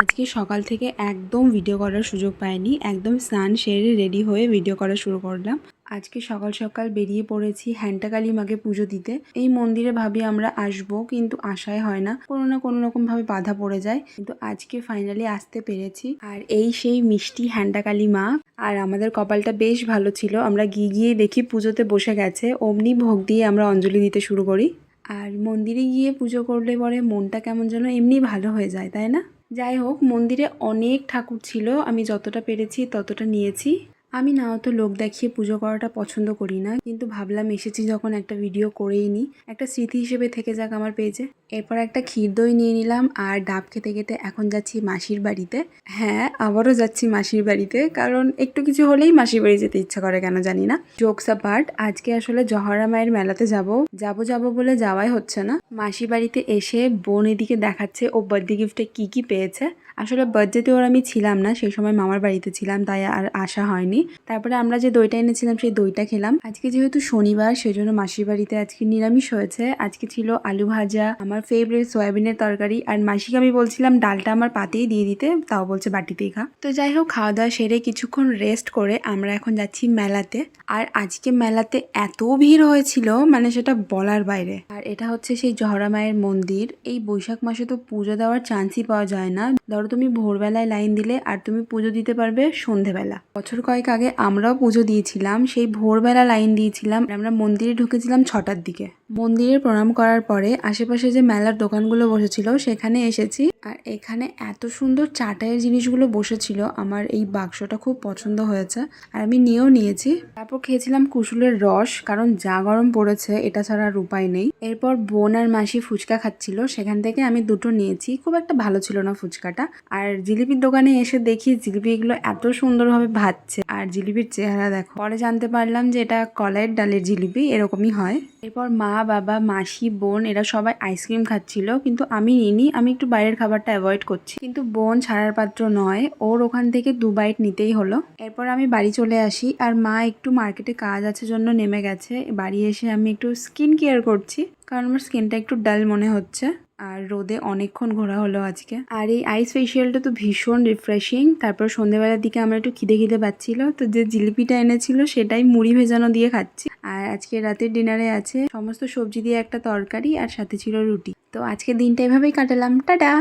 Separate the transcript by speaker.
Speaker 1: আজকে সকাল থেকে একদম ভিডিও করার সুযোগ পাইনি। একদম স্নান সেরে রেডি হয়ে ভিডিও করা শুরু করলাম। আজকে সকাল সকাল বেরিয়ে পড়েছি হ্যান্টাকালী মাকে পুজো দিতে। এই মন্দিরে ভাবি আমরা আসবো, কিন্তু আসাই হয় না, কোনো না কোনো রকম ভাবে বাধা পড়ে যায়। কিন্তু আজকে ফাইনালি আসতে পেরেছি। আর এই সেই মিষ্টি হ্যান্টাকালী মা। আর আমাদের কপালটা বেশ ভালো ছিল, আমরা গিয়ে দেখি পুজোতে বসে গেছে। অমনি ভোগ দিয়ে আমরা অঞ্জলি দিতে শুরু করি। আর মন্দিরে গিয়ে পুজো করলে পরে মনটা কেমন যেন এমনি ভালো হয়ে যায়, তাই না? যাই হোক, মন্দিরে অনেক ঠাকুর ছিল, আমি যতটা পেরেছি ততটা নিয়েছি। আমি না অত লোক দেখিয়ে পুজো করাটা পছন্দ করি না, কিন্তু ভাবলাম এসেছি যখন একটা ভিডিও করেই নিই, একটা স্মৃতি হিসেবে থেকে যাক আমার পেজে। এরপর একটা ক্ষীর দই নিয়ে নিলাম আর ডাব খেতে খেতে এখন যাচ্ছি মাসির বাড়িতে। হ্যাঁ, আবারও যাচ্ছি মাসির বাড়িতে, কারণ একটু কিছু হলেই মাসির বাড়ি যেতে ইচ্ছা করে কেন জানি না। জোকস অ্যাপার্ট, আজকে আসলে জহরা মায়ের মেলাতে যাব বলে যাওয়াই হচ্ছে না। মাসির বাড়িতে এসে বোন এদিকে দেখাচ্ছে ও বার্থডে গিফটে কি কি পেয়েছে। আসলে বার্থডেতে ওর আমি ছিলাম না, সেই সময় মামার বাড়িতে ছিলাম, তাই আর আসা হয়নি। তারপরে আমরা যে দইটা এনেছিলাম সেই দইটা খেলাম। আজকে যেহেতু শনিবার, সেজন্য মাসির বাড়িতে আজকে নিরামিষ হয়েছে। আজকে ছিল আলু ভাজা, আমার ফেভারিট সয়াবিনের তরকারি, আর মাসিকে আমি বলছিলাম ডালটা আমার পাতেই দিয়ে দিতে, তাও বলছে বাটিতেই খা। তো যাই হোক, খাওয়া দাওয়া সেরে কিছুক্ষণ রেস্ট করে আমরা এখন যাচ্ছি মেলাতে। আর আজকে মেলাতে এত ভিড় হয়েছিল, মানে সেটা বলার বাইরে। আর এটা হচ্ছে সেই জহরা মায়ের মন্দির। এই বৈশাখ মাসে তো পুজো দেওয়ার চান্সই পাওয়া যায় না। ধরো তুমি ভোরবেলায় লাইন দিলে আর তুমি পুজো দিতে পারবে সন্ধেবেলা। বছর কয়েক আগে আমরাও পুজো দিয়েছিলাম, সেই ভোরবেলা লাইন দিয়েছিলাম। আমরা মন্দিরে ঢুকেছিলাম 6টার দিকে। মন্দিরে প্রণাম করার পরে আশেপাশে যে মেলার দোকানগুলো বসেছিল সেখানে এসেছি। আর এখানে এত সুন্দর চাটাইয়ের জিনিসগুলো বসেছিল, আমার এই বাক্সটা খুব পছন্দ হয়েছে আর আমি নিয়েও নিয়েছি। তারপর খেয়েছিলাম কুসুলের রস, কারণ যা গরম পড়েছে এটা ছাড়া আর উপায় নেই। এরপর বোন আর মাসি ফুচকা খাচ্ছিল, সেখান থেকে আমি দুটো নিয়েছি। খুব একটা ভালো ছিল না ফুচকাটা। আর জিলিপির দোকানে এসে দেখি জিলিপি এগুলো এত সুন্দরভাবে ভাজছে, আর জিলিপির চেহারা দেখো। পরে জানতে পারলাম যে এটা কলাইয়ের ডালের জিলিপি, এরকমই হয়। এরপর মা, বাবা, মাসি, বোন এরা সবাই আইসক্রিম খাচ্ছিল, কিন্তু আমি নিইনি। আমি একটু বাইরের খাবারটা অ্যাভয়েড করছি, কিন্তু বোন ছাড়ার পাত্র নয়, ওর ওখান থেকে 2 বাইট নিতেই হলো। এরপর আমি বাড়ি চলে আসি, আর মা একটু মার্কেটে কাজ আছে জন্য নেমে গেছে। বাড়ি এসে আমি একটু স্কিন কেয়ার করছি, কারণ আমার স্কিনটা একটু ডাল মনে হচ্ছে। আর রোদে অনেকক্ষণ ঘোরা হলো আজকে। আর এই আইস ফেশিয়ালটা তো ভীষণ রিফ্রেশিং। তারপর সন্ধ্যেবেলার দিকে আমার একটু খিদে পাচ্ছিল, তো যে জিলিপিটা এনেছিল সেটাই মুড়ি ভেজানো দিয়ে খাচ্ছি। আর আজকে রাতের ডিনারে আছে সমস্ত সবজি দিয়ে একটা তরকারি, আর সাথে ছিল রুটি। তো আজকে দিনটা এভাবেই কাটালাম। টাটা।